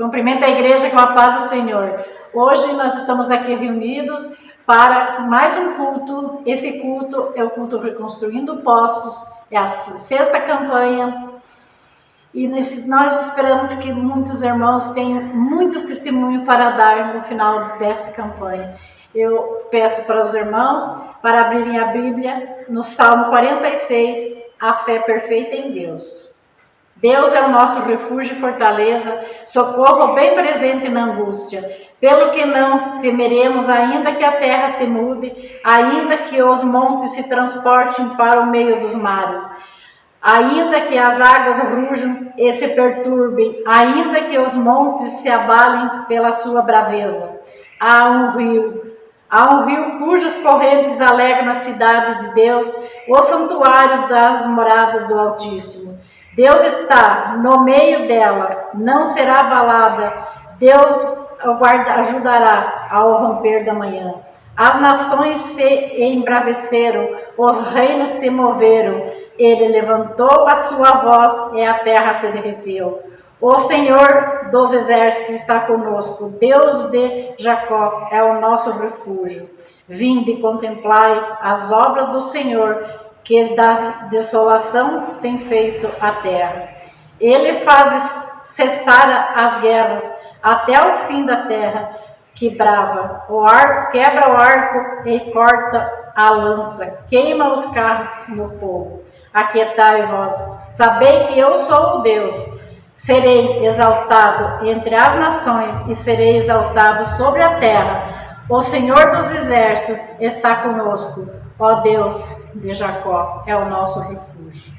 Cumprimento a igreja com a paz do Senhor. Hoje nós estamos aqui reunidos para mais um culto. Esse culto é o culto Reconstruindo Poços, é a sexta campanha. E nós esperamos que muitos irmãos tenham muitos testemunhos para dar no final dessa campanha. Eu peço para os irmãos para abrirem a Bíblia no Salmo 46, a fé perfeita em Deus. Deus é o nosso refúgio e fortaleza, socorro bem presente na angústia. Pelo que não temeremos, ainda que a terra se mude, ainda que os montes se transportem para o meio dos mares, ainda que as águas rujam e se perturbem, ainda que os montes se abalem pela sua braveza. Há um rio cujas correntes alegram a cidade de Deus, o santuário das moradas do Altíssimo. Deus está no meio dela, não será abalada. Deus ajudará ao romper da manhã. As nações se embraveceram, os reinos se moveram. Ele levantou a sua voz e a terra se derreteu. O Senhor dos exércitos está conosco. Deus de Jacó é o nosso refúgio. Vinde e contemplai as obras do Senhor, que da desolação tem feito a terra. Ele faz cessar as guerras até o fim da terra, quebra o arco e corta a lança, queima os carros no fogo. Aquietai vós, sabei que eu sou o Deus. Serei exaltado entre as nações e serei exaltado sobre a terra. O Senhor dos exércitos está conosco. Ó Deus de Jacó, é o nosso refúgio.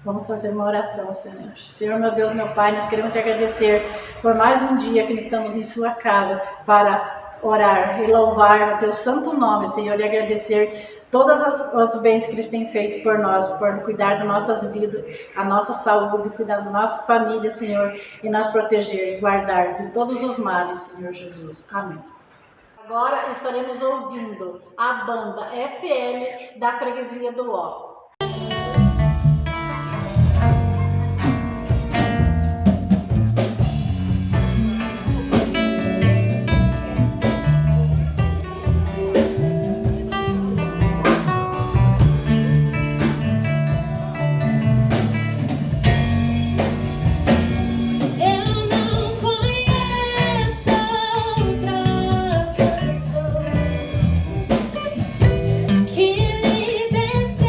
Vamos fazer uma oração, Senhor. Senhor, meu Deus, meu Pai, nós queremos te agradecer por mais um dia que estamos em sua casa para orar e louvar o teu santo nome, Senhor, e agradecer todos os bens que eles têm feito por nós, por cuidar das nossas vidas, a nossa saúde, cuidar da nossa família, Senhor, e nos proteger e guardar de todos os males, Senhor Jesus. Amém. Agora estaremos ouvindo a banda FL da Freguesia do Ó. Que libertaste.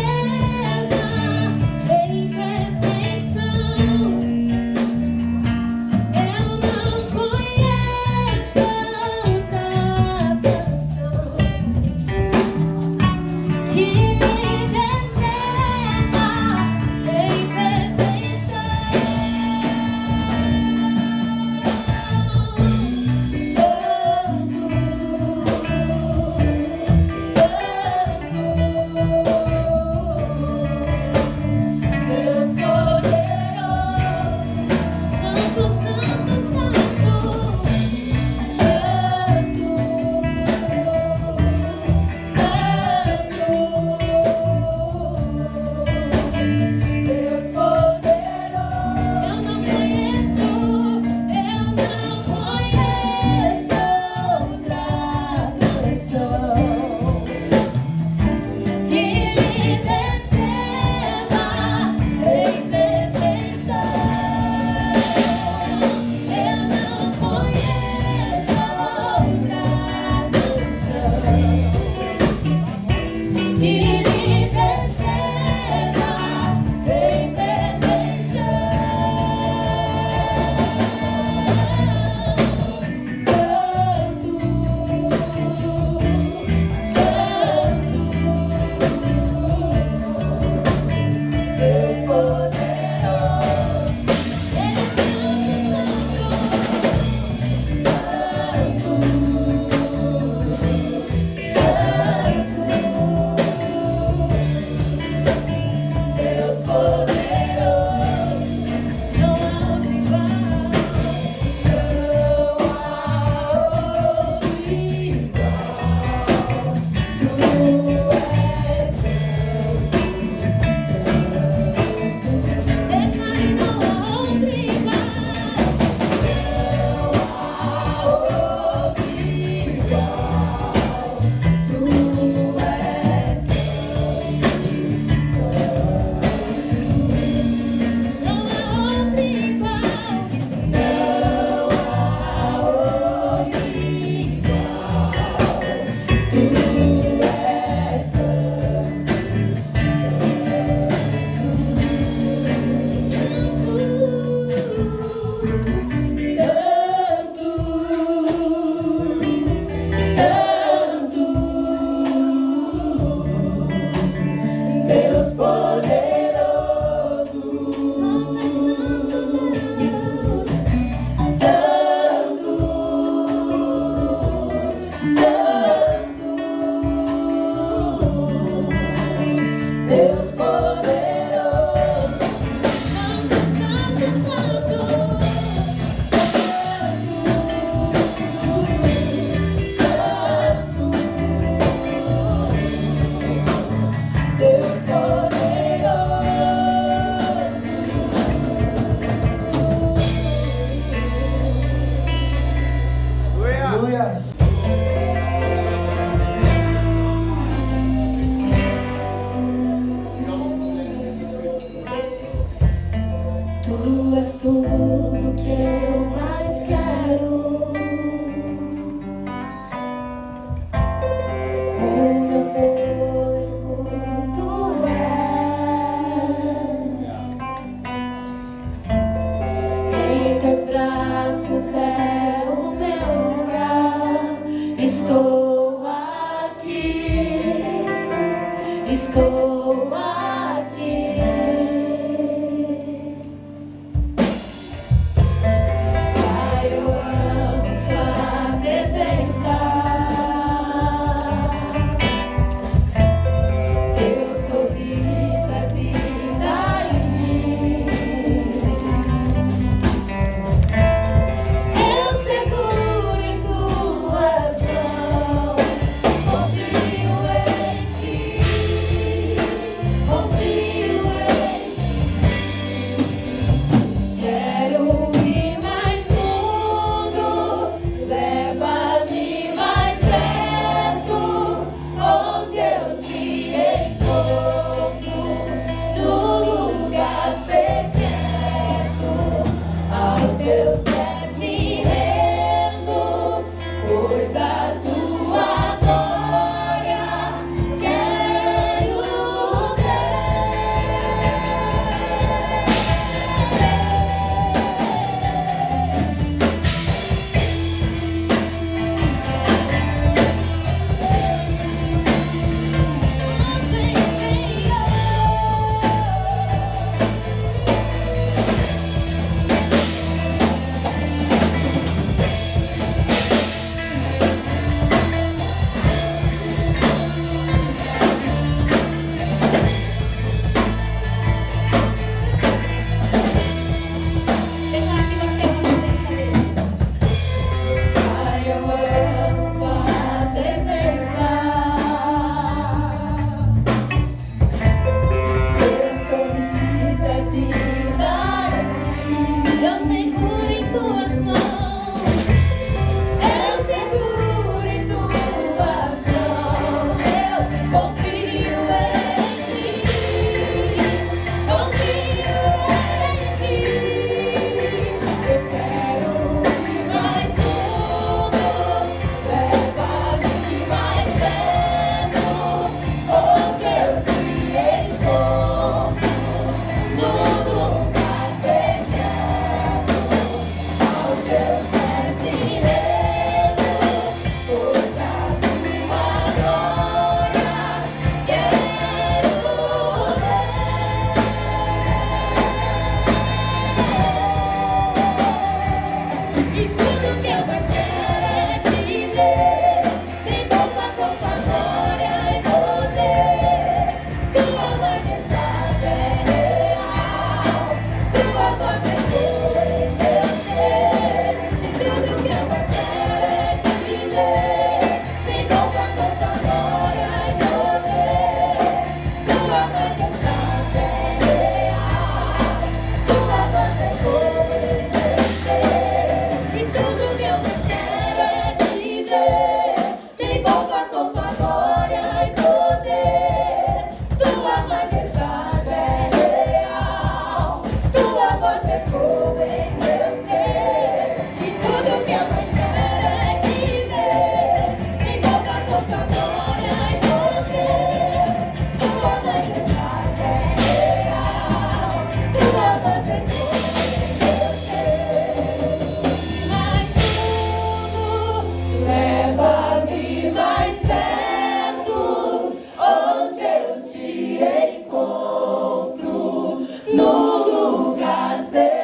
no lugar secreto,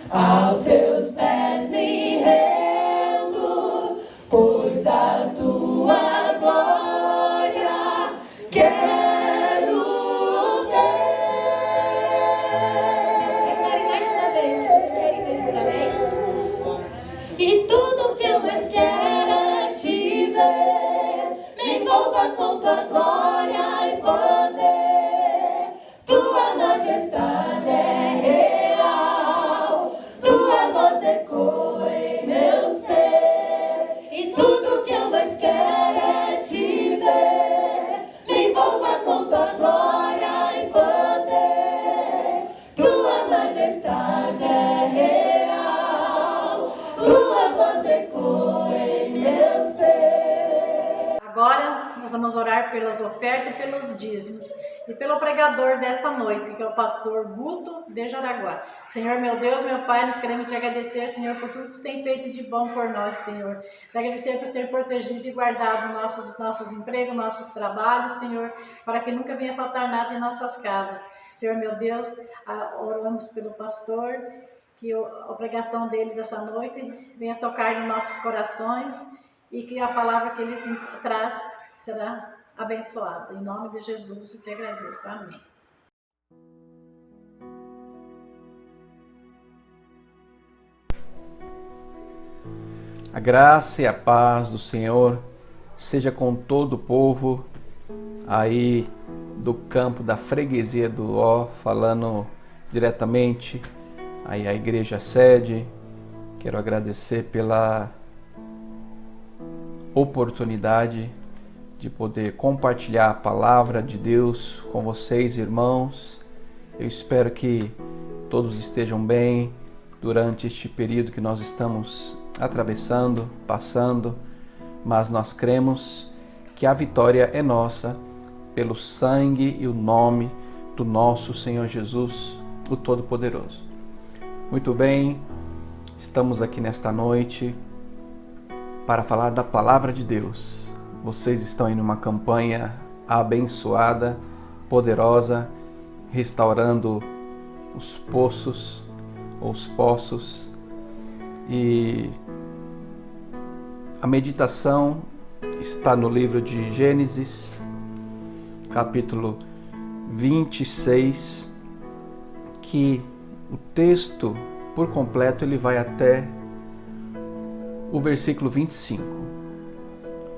aos teus pés me rendo, pois a tua glória quero ver. Declare mais uma vez que você quer isso também. E tudo que eu mais quero é te ver, me envolva com tua glória e poder. Tua majestade é real, tua voz ecoa em meu ser. E tudo que eu mais quero é te ver, me envolva com tua glória e poder. Tua majestade é real, tua voz ecoa em meu ser. Agora nós vamos orar pelas ofertas e pelos dízimos e pelo pregador dessa noite, que é o pastor Guto de Jaraguá. Senhor, meu Deus, meu Pai, nós queremos te agradecer, Senhor, por tudo que você tem feito de bom por nós, Senhor. Te agradecer por ter protegido e guardado nossos empregos, nossos trabalhos, Senhor, para que nunca venha faltar nada em nossas casas. Senhor, meu Deus, oramos pelo pastor, que a pregação dele dessa noite venha tocar em nossos corações e que a palavra que ele traz será abençoada. Em nome de Jesus, eu te agradeço. Amém. A graça e a paz do Senhor seja com todo o povo aí do campo da freguesia do Ó, falando diretamente aí a igreja sede. Quero agradecer pela oportunidade de poder compartilhar a palavra de Deus com vocês, irmãos. Eu espero que todos estejam bem durante este período que nós estamos atravessando, passando, mas nós cremos que a vitória é nossa pelo sangue e o nome do nosso Senhor Jesus, o Todo-Poderoso. Muito bem, estamos aqui nesta noite para falar da palavra de Deus. Vocês estão em uma campanha abençoada, poderosa, restaurando os poços, e a meditação está no livro de Gênesis, capítulo 26, que o texto por completo ele vai até o versículo 25.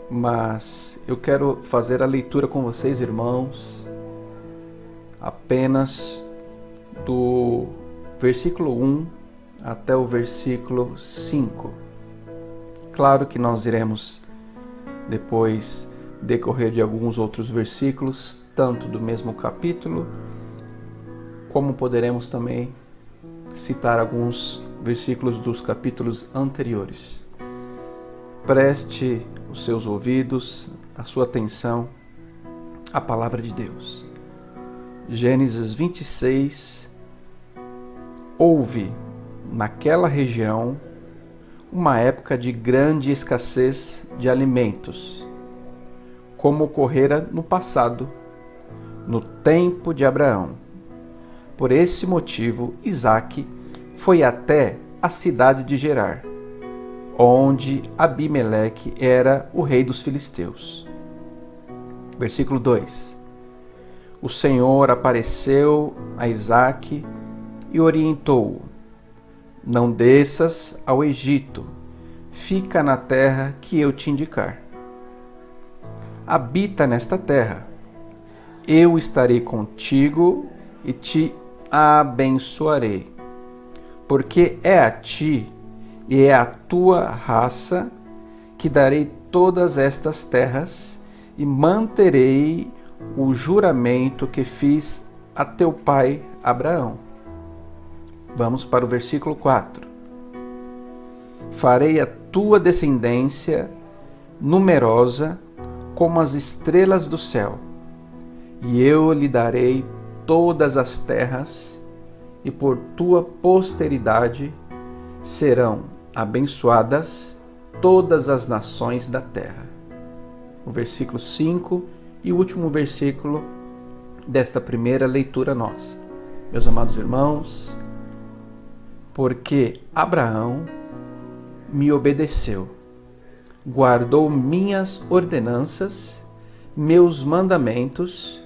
Mas eu quero fazer a leitura com vocês, irmãos, apenas do versículo 1 até o versículo 5. Claro que nós iremos depois decorrer de alguns outros versículos, tanto do mesmo capítulo, como poderemos também citar alguns versículos dos capítulos anteriores. Preste os seus ouvidos, a sua atenção à palavra de Deus. Gênesis 26. Houve naquela região uma época de grande escassez de alimentos, como ocorrera no passado, no tempo de Abraão. Por esse motivo, Isaque foi até a cidade de Gerar, onde Abimeleque era o rei dos filisteus. Versículo 2. O Senhor apareceu a Isaque e orientou-o: não desças ao Egito, fica na terra que eu te indicar. Habita nesta terra, eu estarei contigo e te abençoarei, porque é a ti e é a tua raça que darei todas estas terras e manterei o juramento que fiz a teu pai Abraão. Vamos para o versículo 4. Farei a tua descendência numerosa como as estrelas do céu, e eu lhe darei todas as terras, e por tua posteridade serão abençoadas todas as nações da terra. O versículo 5 e o último versículo desta primeira leitura nossa. Meus amados irmãos, porque Abraão me obedeceu, guardou minhas ordenanças, meus mandamentos,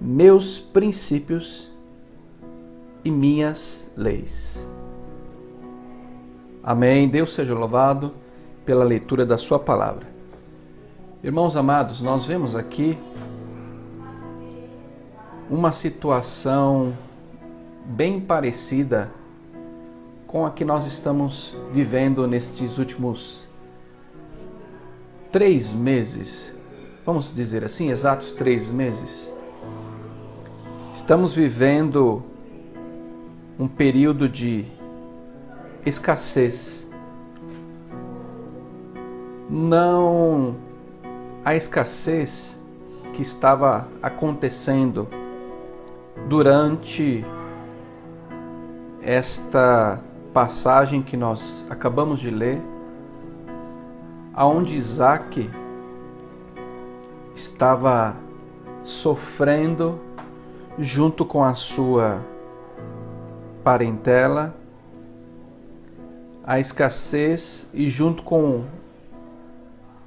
meus princípios e minhas leis. Amém. Deus seja louvado pela leitura da sua palavra. Irmãos amados, nós vemos aqui uma situação bem parecida com a que nós estamos vivendo nestes últimos 3 meses. Vamos dizer assim, exatos 3 meses. Estamos vivendo um período de escassez. Não a escassez que estava acontecendo durante esta passagem que nós acabamos de ler, aonde Isaac estava sofrendo junto com a sua parentela, a escassez, e junto com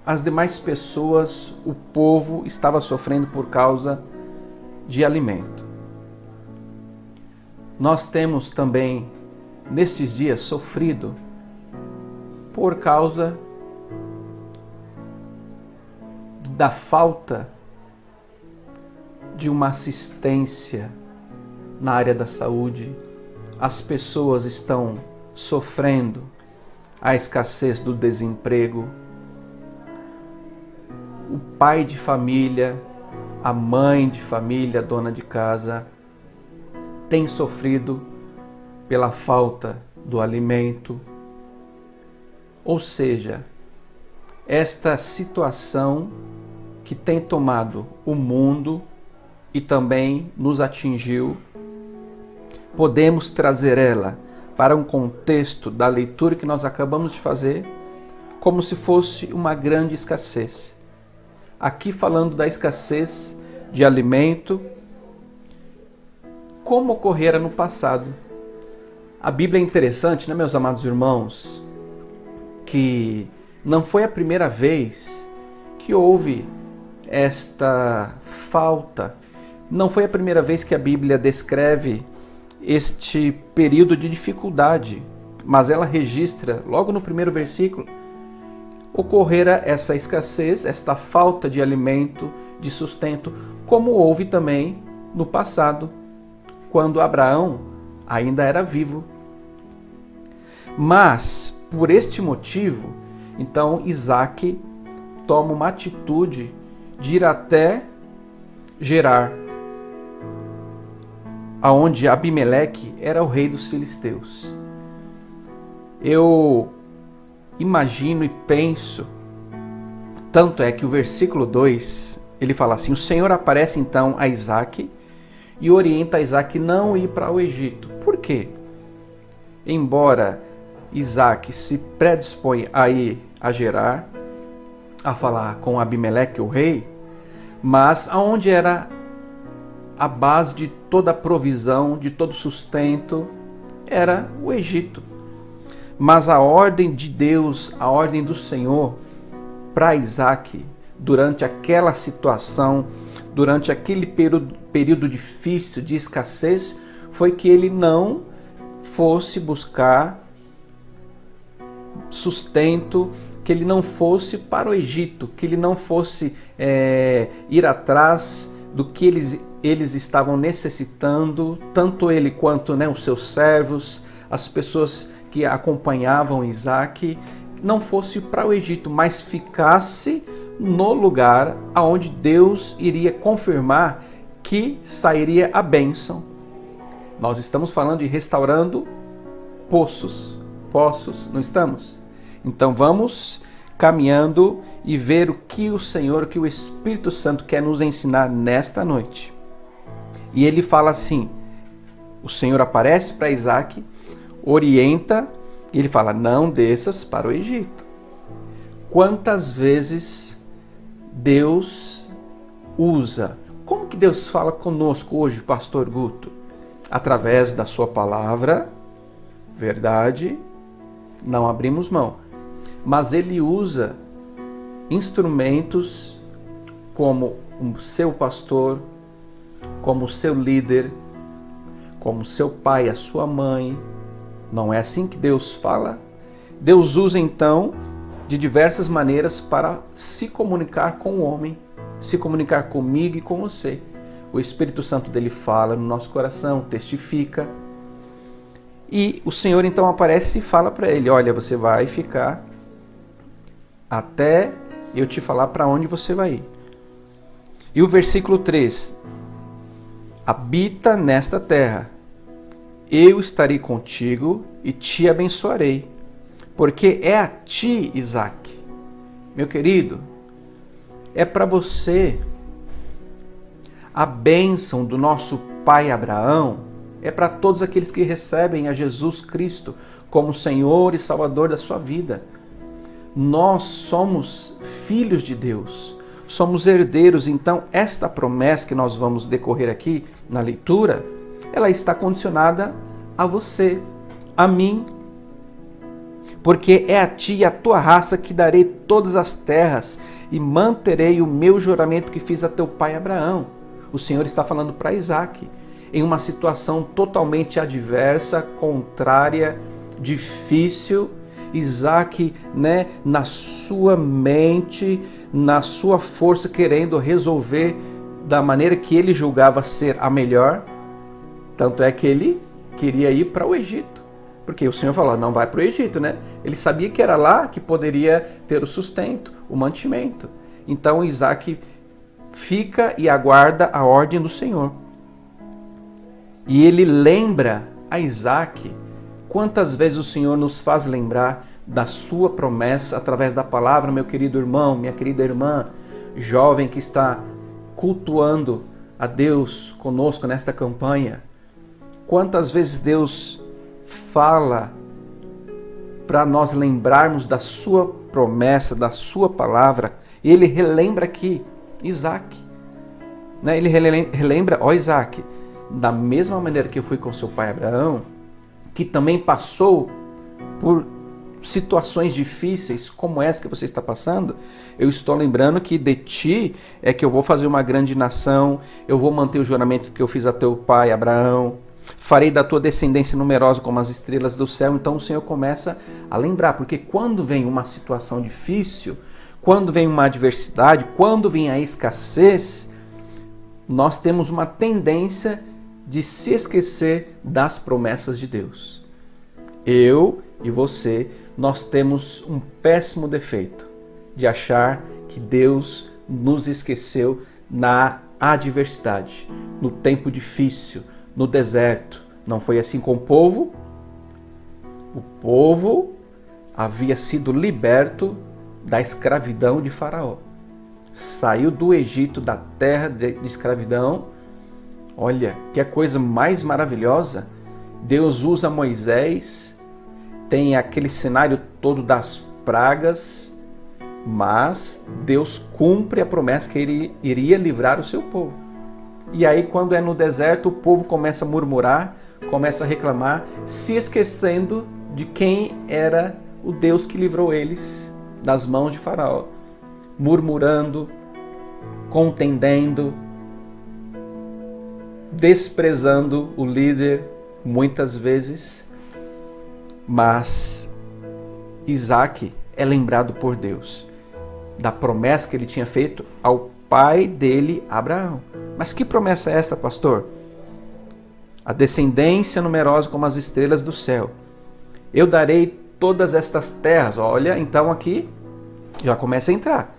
as demais pessoas, o povo estava sofrendo por causa de alimento. Nós temos também, nestes dias, sofrido por causa da falta de uma assistência na área da saúde. As pessoas estão sofrendo a escassez do desemprego. O pai de família, a mãe de família, a dona de casa, tem sofrido pela falta do alimento. Ou seja, esta situação que tem tomado o mundo e também nos atingiu, podemos trazer ela para um contexto da leitura que nós acabamos de fazer, como se fosse uma grande escassez. Aqui falando da escassez de alimento, como ocorrera no passado. A Bíblia é interessante, né, meus amados irmãos, que não foi a primeira vez que houve esta falta, não foi a primeira vez que a Bíblia descreve este período de dificuldade, mas ela registra, logo no primeiro versículo, ocorrera essa escassez, esta falta de alimento, de sustento, como houve também no passado, quando Abraão ainda era vivo. Mas, por este motivo, então Isaac toma uma atitude de ir até Gerar, aonde Abimeleque era o rei dos filisteus. Eu imagino e penso, tanto é que o versículo 2, ele fala assim: o Senhor aparece então a Isaac e orienta a Isaac não ir para o Egito. Por quê? Embora Isaac se predispõe a ir a Gerar, a falar com Abimeleque, o rei, mas aonde era a base de toda a provisão, de todo sustento, era o Egito. Mas a ordem de Deus, a ordem do Senhor para Isaac, durante aquela situação, durante aquele período difícil de escassez, foi que ele não fosse buscar sustento, que ele não fosse para o Egito, que ele não fosse ir atrás do que eles estavam necessitando, tanto ele quanto os seus servos, as pessoas que acompanhavam Isaac, não fosse para o Egito, mas ficasse no lugar aonde Deus iria confirmar que sairia a bênção. Nós estamos falando de restaurando poços, não estamos? Então vamos caminhando e ver o que o Senhor, o que o Espírito Santo quer nos ensinar nesta noite. E ele fala assim, o Senhor aparece para Isaac, orienta, e ele fala: não desças para o Egito. Quantas vezes Deus usa Como que Deus fala conosco hoje, pastor Guto? Através da sua palavra, verdade, não abrimos mão. Mas Ele usa instrumentos como o seu pastor, como o seu líder, como o seu pai, a sua mãe. Não é assim que Deus fala? Deus usa então de diversas maneiras para se comunicar com o homem, se comunicar comigo e com você. O Espírito Santo dele fala no nosso coração, testifica. E o Senhor então aparece e fala para ele: olha, você vai ficar até eu te falar para onde você vai ir. E o versículo 3: habita nesta terra, eu estarei contigo e te abençoarei, porque é a ti, Isaque. Meu querido, é para você. A bênção do nosso pai Abraão é para todos aqueles que recebem a Jesus Cristo como Senhor e Salvador da sua vida. Nós somos filhos de Deus, somos herdeiros, então esta promessa que nós vamos decorrer aqui na leitura, ela está condicionada a você, a mim, porque é a ti e a tua raça que darei todas as terras e manterei o meu juramento que fiz a teu pai Abraão. O Senhor está falando para Isaque, em uma situação totalmente adversa, contrária, difícil. Isaque, na sua mente, na sua força, querendo resolver da maneira que ele julgava ser a melhor. Tanto é que ele queria ir para o Egito, porque o Senhor falou: não vai para o Egito, Ele sabia que era lá que poderia ter o sustento, o mantimento. Então Isaque fica e aguarda a ordem do Senhor. E ele lembra a Isaque. Quantas vezes o Senhor nos faz lembrar da sua promessa através da palavra, meu querido irmão, minha querida irmã, jovem que está cultuando a Deus conosco nesta campanha. Quantas vezes Deus fala para nós lembrarmos da sua promessa, da sua palavra. Ele relembra aqui Isaque. Ele relembra: ó Isaque, da mesma maneira que eu fui com seu pai Abraão, que também passou por situações difíceis como essa que você está passando, eu estou lembrando que de ti é que eu vou fazer uma grande nação, eu vou manter o juramento que eu fiz a teu pai Abraão, farei da tua descendência numerosa como as estrelas do céu. Então o Senhor começa a lembrar, porque quando vem uma situação difícil, quando vem uma adversidade, quando vem a escassez, nós temos uma tendência de se esquecer das promessas de Deus. Eu e você, nós temos um péssimo defeito de achar que Deus nos esqueceu na adversidade, no tempo difícil, no deserto. Não foi assim com o povo. O povo havia sido liberto da escravidão de Faraó. Saiu do Egito, da terra de escravidão. Olha, que coisa mais maravilhosa. Deus usa Moisés, tem aquele cenário todo das pragas, mas Deus cumpre a promessa que ele iria livrar o seu povo. E aí, quando é no deserto, o povo começa a murmurar, começa a reclamar, se esquecendo de quem era o Deus que livrou eles das mãos de Faraó, murmurando, contendendo, desprezando o líder muitas vezes. Mas Isaque é lembrado por Deus da promessa que ele tinha feito ao pai dele, Abraão. Mas que promessa é esta, pastor? A descendência numerosa como as estrelas do céu. Eu darei todas estas terras. Olha, então aqui já começa a entrar.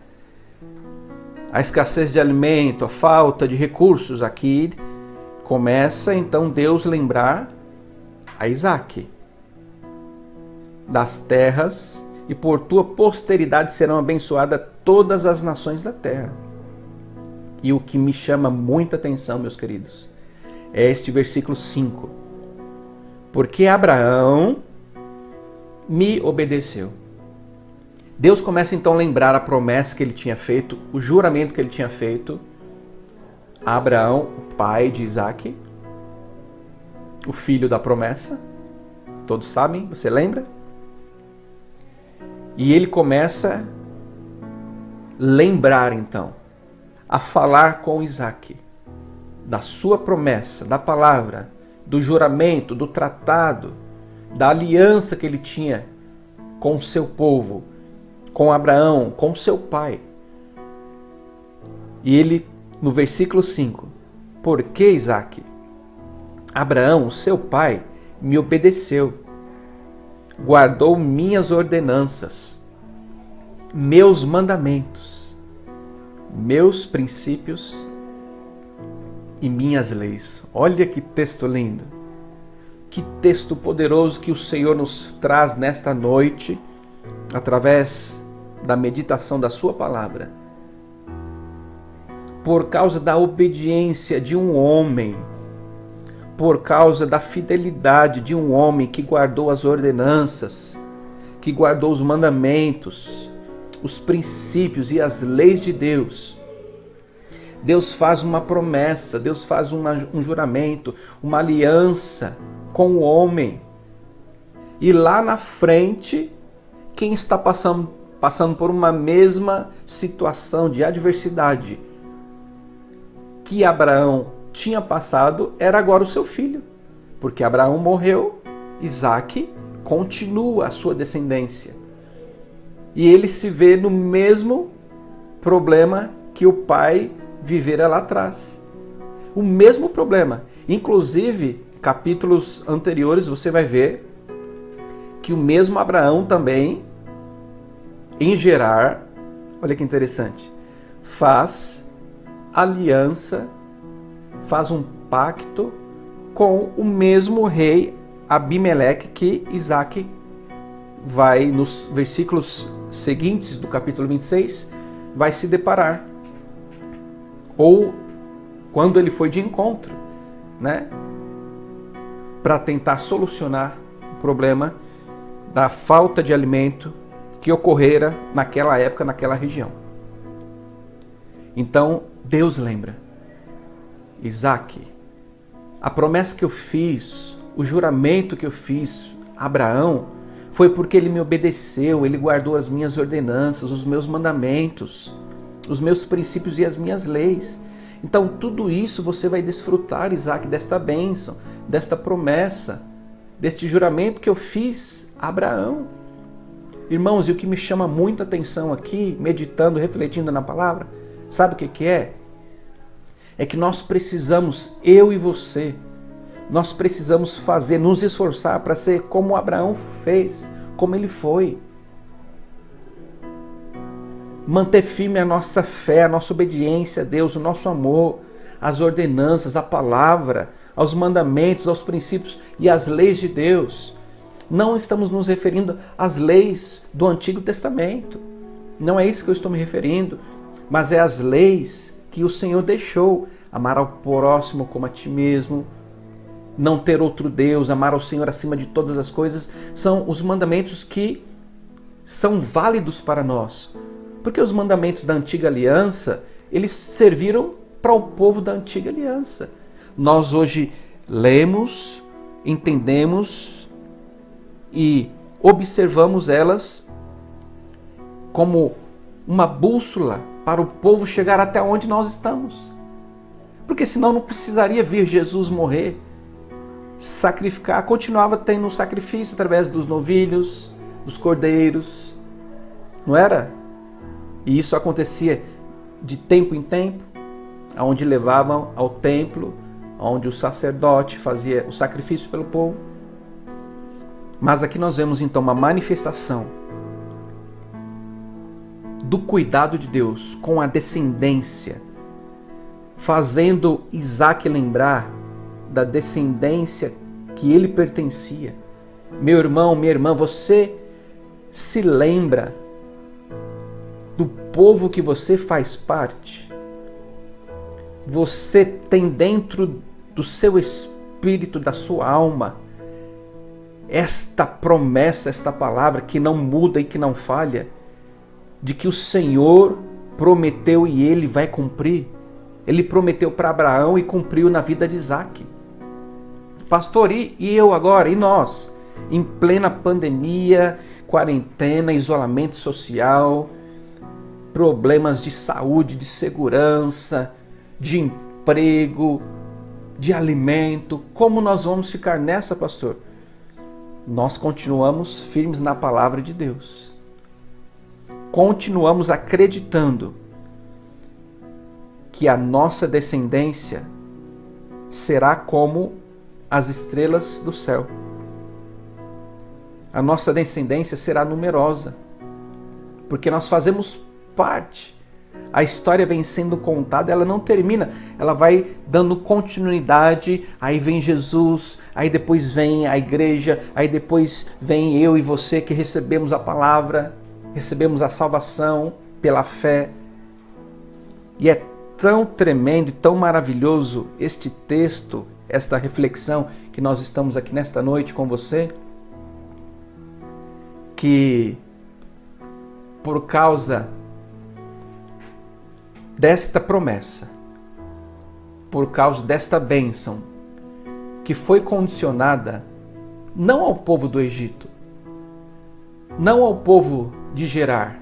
A escassez de alimento, a falta de recursos, aqui começa então Deus lembrar a Isaque das terras, e por tua posteridade serão abençoadas todas as nações da terra. E o que me chama muita atenção, meus queridos, é este versículo 5. Porque Abraão me obedeceu. Deus começa então a lembrar a promessa que ele tinha feito, o juramento que ele tinha feito Abraão, o pai de Isaac, o filho da promessa, todos sabem, você lembra? E ele começa a lembrar então, a falar com Isaac, da sua promessa, da palavra, do juramento, do tratado, da aliança que ele tinha com o seu povo, com Abraão, com seu pai. E ele, no versículo 5, porque Isaac, Abraão, seu pai, me obedeceu, guardou minhas ordenanças, meus mandamentos, meus princípios e minhas leis. Olha que texto lindo, que texto poderoso que o Senhor nos traz nesta noite, através da meditação da sua palavra. Por causa da obediência de um homem, por causa da fidelidade de um homem que guardou as ordenanças, que guardou os mandamentos, os princípios e as leis de Deus, Deus faz uma promessa, Deus faz um juramento, uma aliança com o homem. E lá na frente, quem está passando por uma mesma situação de adversidade que Abraão tinha passado, era agora o seu filho. Porque Abraão morreu, Isaac continua a sua descendência. E ele se vê no mesmo problema que o pai vivera lá atrás. O mesmo problema. Inclusive, capítulos anteriores, você vai ver que o mesmo Abraão também, em Gerar, olha que interessante, faz aliança, faz um pacto com o mesmo rei Abimeleque que Isaac vai, nos versículos seguintes do capítulo 26, vai se deparar. Ou quando ele foi de encontro, né? Para tentar solucionar o problema da falta de alimento que ocorrera naquela época, naquela região. Então, Deus lembra, Isaac, a promessa que eu fiz, o juramento que eu fiz a Abraão, foi porque ele me obedeceu, ele guardou as minhas ordenanças, os meus mandamentos, os meus princípios e as minhas leis. Então, tudo isso você vai desfrutar, Isaac, desta bênção, desta promessa, deste juramento que eu fiz a Abraão. Irmãos, e o que me chama muita atenção aqui, meditando, refletindo na palavra, sabe o que é? É que nós precisamos, eu e você, nós precisamos fazer, nos esforçar para ser como Abraão fez, como ele foi. Manter firme a nossa fé, a nossa obediência a Deus, o nosso amor, as ordenanças, a palavra, aos mandamentos, aos princípios e às leis de Deus. Não estamos nos referindo às leis do Antigo Testamento. Não é isso que eu estou me referindo, mas é as leis que o Senhor deixou. Amar ao próximo como a ti mesmo, não ter outro Deus, amar ao Senhor acima de todas as coisas, são os mandamentos que são válidos para nós. Porque os mandamentos da antiga aliança, eles serviram para o povo da antiga aliança. Nós hoje lemos, entendemos e observamos elas como uma bússola para o povo chegar até onde nós estamos. Porque senão não precisaria vir Jesus morrer, sacrificar, continuava tendo um sacrifício através dos novilhos, dos cordeiros, não era? E isso acontecia de tempo em tempo, onde levavam ao templo, onde o sacerdote fazia o sacrifício pelo povo. Mas aqui nós vemos então uma manifestação do cuidado de Deus com a descendência, fazendo Isaac lembrar da descendência que ele pertencia. Meu irmão, minha irmã, você se lembra do povo que você faz parte? Você tem dentro do seu espírito, da sua alma, esta promessa, esta palavra que não muda e que não falha, de que o Senhor prometeu e Ele vai cumprir? Ele prometeu para Abraão e cumpriu na vida de Isaac. Pastor, e eu agora? E nós? Em plena pandemia, quarentena, isolamento social, problemas de saúde, de segurança, de emprego, de alimento. Como nós vamos ficar nessa, pastor? Nós continuamos firmes na palavra de Deus. Continuamos acreditando que a nossa descendência será como as estrelas do céu. A nossa descendência será numerosa, porque nós fazemos parte. A história vem sendo contada, ela não termina, ela vai dando continuidade, aí vem Jesus, aí depois vem a igreja, aí depois vem eu e você que recebemos a palavra, recebemos a salvação pela fé. E é tão tremendo e tão maravilhoso este texto, esta reflexão que nós estamos aqui nesta noite com você, que por causa desta promessa, por causa desta bênção, que foi condicionada não ao povo do Egito, não ao povo de Gerar,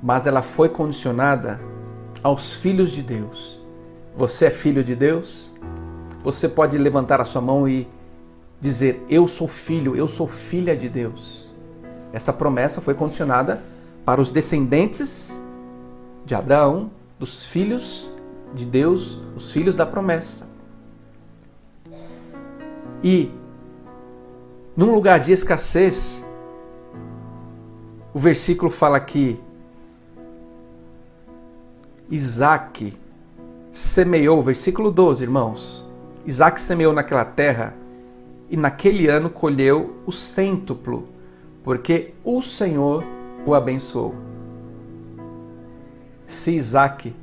mas ela foi condicionada aos filhos de Deus. Você é filho de Deus? Você pode levantar a sua mão e dizer: eu sou filho, eu sou filha de Deus. Esta promessa foi condicionada para os descendentes de Abraão, dos filhos de Deus, os filhos da promessa. E num lugar de escassez, o versículo fala que Isaac semeou, versículo 12, irmãos. Isaac semeou naquela terra e naquele ano colheu o cêntuplo, porque o Senhor o abençoou. Se Isaac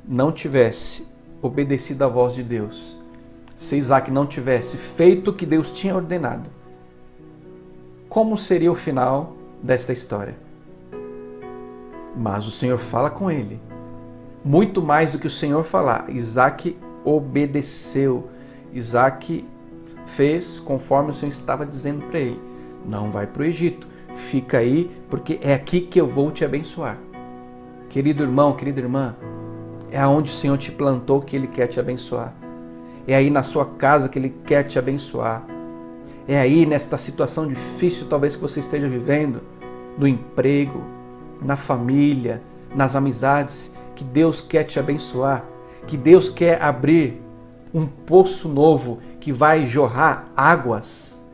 não tivesse obedecido à voz de Deus, se Isaac não tivesse feito o que Deus tinha ordenado, como seria o final desta história? Mas o Senhor fala com ele. Muito mais do que o Senhor falar, Isaac obedeceu. Isaac fez conforme o Senhor estava dizendo para ele. Não vai para o Egito, fica aí, porque é aqui que eu vou te abençoar. Querido irmão, querida irmã, é aonde o Senhor te plantou que Ele quer te abençoar. É aí na sua casa que Ele quer te abençoar. É aí nesta situação difícil talvez que você esteja vivendo, no emprego, na família, nas amizades, que Deus quer te abençoar, que Deus quer abrir um poço novo que vai jorrar águas,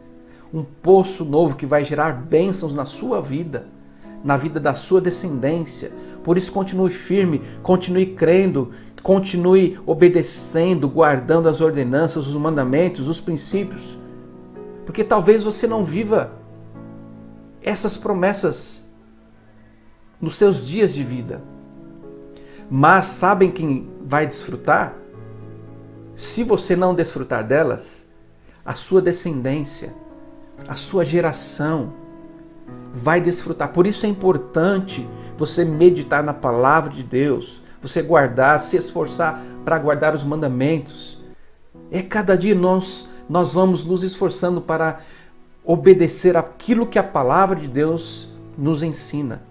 um poço novo que vai gerar bênçãos na sua vida, na vida da sua descendência. Por isso continue firme, continue crendo, continue obedecendo, guardando as ordenanças, os mandamentos, os princípios, porque talvez você não viva essas promessas nos seus dias de vida. Mas sabem quem vai desfrutar? Se você não desfrutar delas, a sua descendência, a sua geração vai desfrutar. Por isso é importante você meditar na palavra de Deus, você guardar, se esforçar para guardar os mandamentos. Cada dia nós vamos nos esforçando para obedecer aquilo que a palavra de Deus nos ensina.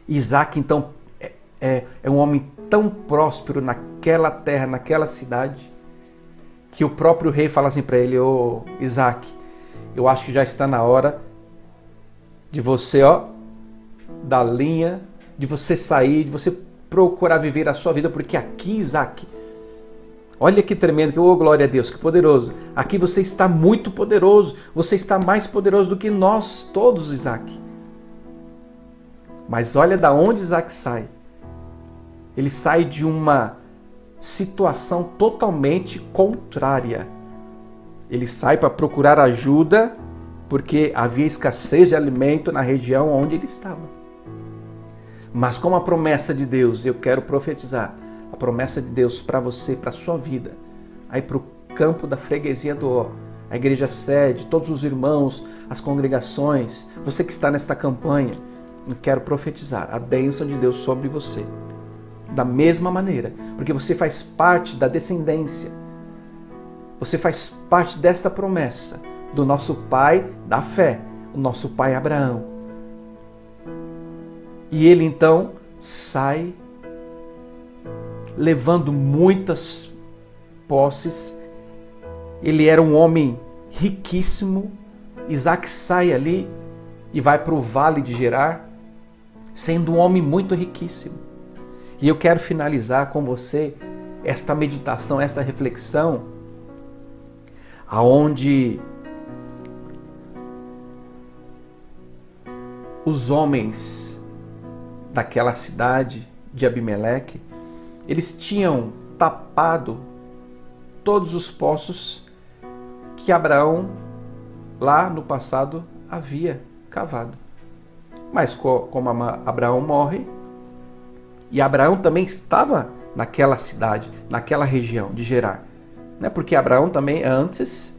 Isaac, então, é um homem tão próspero naquela terra, naquela cidade, que o próprio rei fala assim para ele: ô Isaac, eu acho que já está na hora de você, da linha, de você sair, de você procurar viver a sua vida, porque aqui, Isaac, olha que tremendo, que glória a Deus, que poderoso. Aqui você está muito poderoso, você está mais poderoso do que nós todos, Isaac. Mas olha da onde Isaac sai. Ele sai de uma situação totalmente contrária. Ele sai para procurar ajuda porque havia escassez de alimento na região onde ele estava. Mas como a promessa de Deus, eu quero profetizar, a promessa de Deus para você, para a sua vida, aí para o campo da freguesia do Ó, a igreja sede, todos os irmãos, as congregações, você que está nesta campanha, eu quero profetizar a bênção de Deus sobre você. da mesma maneira, porque você faz parte da descendência. Você faz parte desta promessa do nosso pai da fé, o nosso pai Abraão. E ele então sai levando muitas posses. Ele era um homem riquíssimo. Isaac sai ali e vai para o vale de Gerar, sendo um homem muito riquíssimo. E eu quero finalizar com você esta meditação, esta reflexão, aonde os homens daquela cidade de Abimeleque, eles tinham tapado todos os poços que Abraão lá no passado havia cavado. Mas como Abraão morre, e Abraão também estava naquela cidade, naquela região de Gerar, né? Porque Abraão também antes,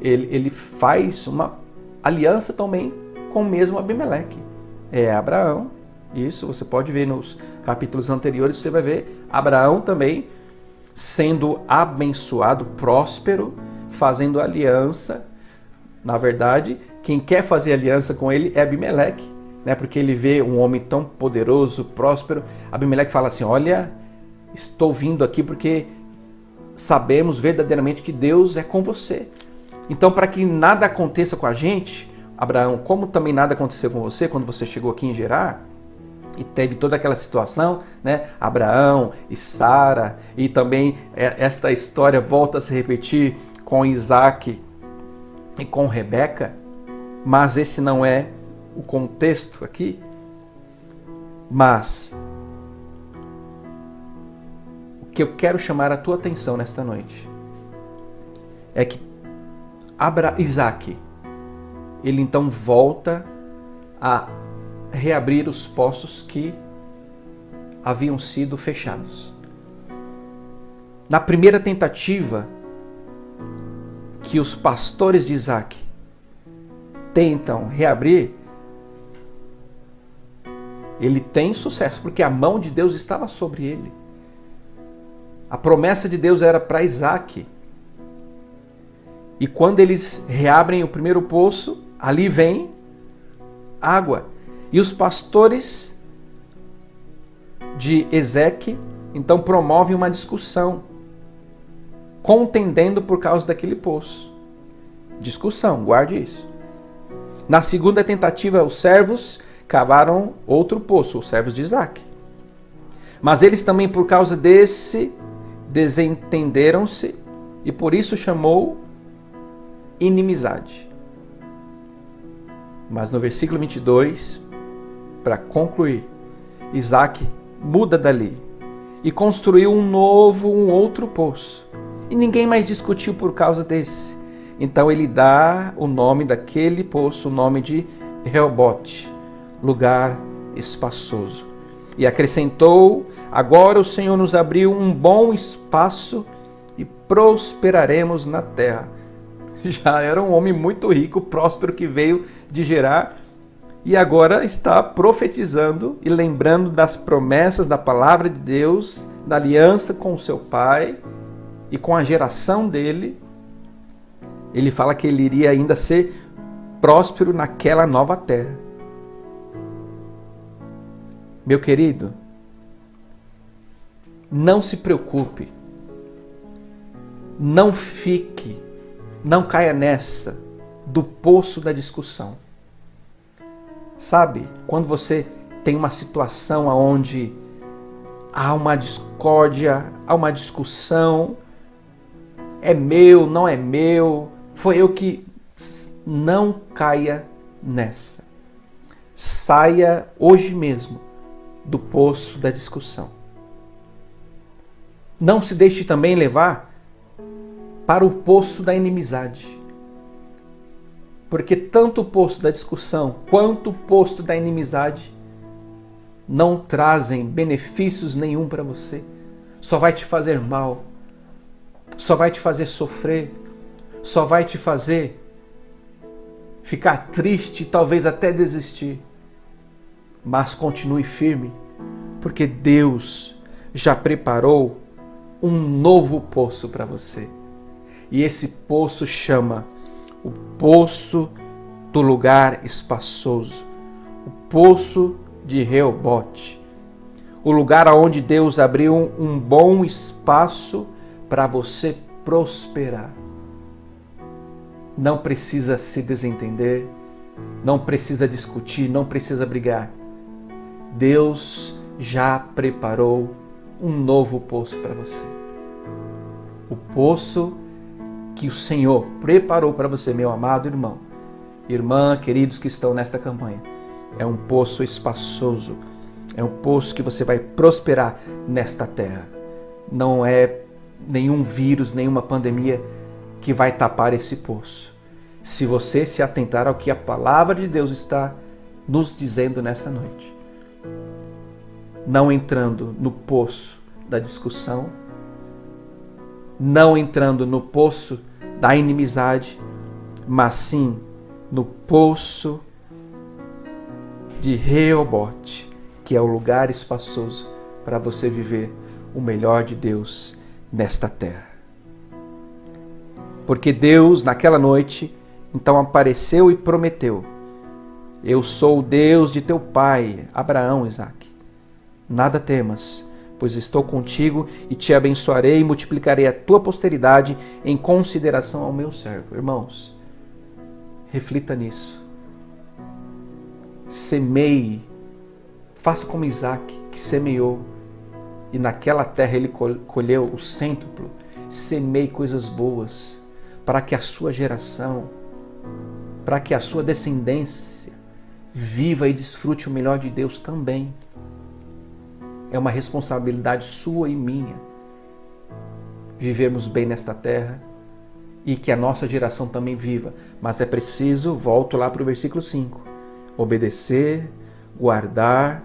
ele faz uma aliança também com o mesmo Abimeleque. É Abraão, isso você pode ver nos capítulos anteriores, você vai ver Abraão também sendo abençoado, próspero, fazendo aliança. Na verdade, quem quer fazer aliança com ele é Abimeleque, né? Porque ele vê um homem tão poderoso, próspero. Abimeleque fala assim: olha, estou vindo aqui porque sabemos verdadeiramente que Deus é com você. Então, para que nada aconteça com a gente, Abraão, como também nada aconteceu com você quando você chegou aqui em Gerar, e teve toda aquela situação, né? Abraão e Sara, e também esta história volta a se repetir com Isaac e com Rebeca, mas esse não é o contexto aqui. Mas o que eu quero chamar a tua atenção nesta noite é que Isaac, ele então volta a reabrir os poços que haviam sido fechados. Na primeira tentativa que os pastores de Isaac tentam reabrir, ele tem sucesso, porque a mão de Deus estava sobre ele. A promessa de Deus era para Isaac. E quando eles reabrem o primeiro poço, ali vem água. E os pastores de Ezeque então promovem uma discussão, contendendo por causa daquele poço. Discussão, guarde isso. Na segunda tentativa, os servos cavaram outro poço, os servos de Isaac. Mas eles também, por causa desse, desentenderam-se e por isso chamou inimizade. Mas no versículo 22, para concluir, Isaac muda dali e construiu um outro poço. E ninguém mais discutiu por causa desse. Então ele dá o nome daquele poço, o nome de Reobote, lugar espaçoso. E acrescentou: agora o Senhor nos abriu um bom espaço e prosperaremos na terra. Já era um homem muito rico, próspero, que veio de Gerar e agora está profetizando e lembrando das promessas da palavra de Deus, da aliança com o seu pai e com a geração dele. Ele fala que ele iria ainda ser próspero naquela nova terra. Meu querido, não se preocupe, não caia nessa do poço da discussão. Sabe, quando você tem uma situação onde há uma discórdia, há uma discussão, é meu, não é meu, foi eu que... Não caia nessa. Saia hoje mesmo do poço da discussão. Não se deixe também levar para o poço da inimizade. Porque tanto o poço da discussão quanto o poço da inimizade não trazem benefícios nenhum para você. Só vai te fazer mal. Só vai te fazer sofrer. Só vai te fazer ficar triste, talvez até desistir. Mas continue firme, porque Deus já preparou um novo poço para você. E esse poço chama o poço do lugar espaçoso, o poço de Reobote, o lugar onde Deus abriu um bom espaço para você prosperar. Não precisa se desentender, não precisa discutir, não precisa brigar. Deus já preparou um novo poço para você. O poço que o Senhor preparou para você, meu amado irmão, irmã, queridos que estão nesta campanha, é um poço espaçoso, é um poço que você vai prosperar nesta terra. Não é nenhum vírus, nenhuma pandemia que vai tapar esse poço. Se você se atentar ao que a palavra de Deus está nos dizendo nesta noite, não entrando no poço da discussão, não entrando no poço da inimizade, mas sim no poço de Reobote, que é o lugar espaçoso para você viver o melhor de Deus nesta terra. Porque Deus, naquela noite, então apareceu e prometeu: eu sou o Deus de teu pai, Abraão, Isaque. Nada temas, pois estou contigo e te abençoarei e multiplicarei a tua posteridade em consideração ao meu servo. Irmãos, reflita nisso. Semeie, faça como Isaque, que semeou e naquela terra ele colheu o cêntuplo. Semeie coisas boas para que a sua geração, para que a sua descendência viva e desfrute o melhor de Deus também. É uma responsabilidade sua e minha vivermos bem nesta terra e que a nossa geração também viva. Mas é preciso, volto lá para o versículo 5, obedecer, guardar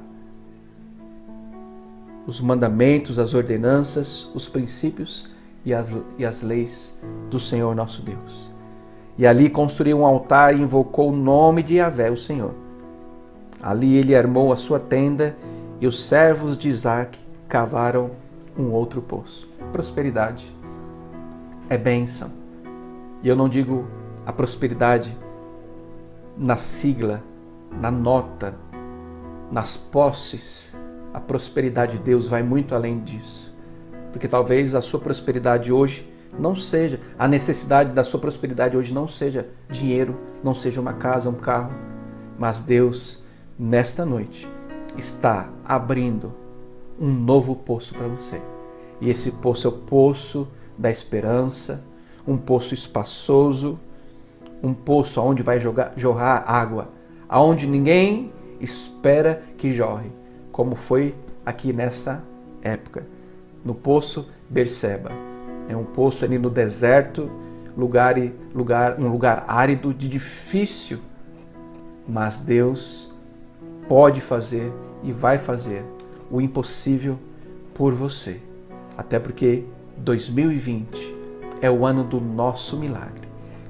os mandamentos, as ordenanças, os princípios e as leis do Senhor nosso Deus. E ali construiu um altar e invocou o nome de Yahvé, o Senhor. Ali ele armou a sua tenda e os servos de Isaque cavaram um outro poço. Prosperidade é bênção. E eu não digo a prosperidade na sigla, na nota, nas posses. A prosperidade de Deus vai muito além disso. Porque talvez a sua prosperidade hoje não seja, a necessidade da sua prosperidade hoje não seja dinheiro, não seja uma casa, um carro. Mas Deus, nesta noite, está abrindo um novo poço para você. E esse poço é o poço da esperança, um poço espaçoso, um poço onde vai jorrar água, aonde ninguém espera que jorre, como foi aqui nessa época, no poço Berseba. É um poço ali no deserto, um lugar árido, de difícil, mas Deus pode fazer e vai fazer o impossível por você. Até porque 2020 é o ano do nosso milagre.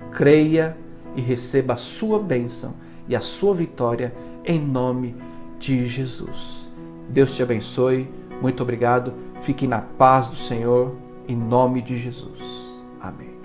Creia e receba a sua bênção e a sua vitória em nome de Jesus. Deus te abençoe. Muito obrigado. Fique na paz do Senhor em nome de Jesus. Amém.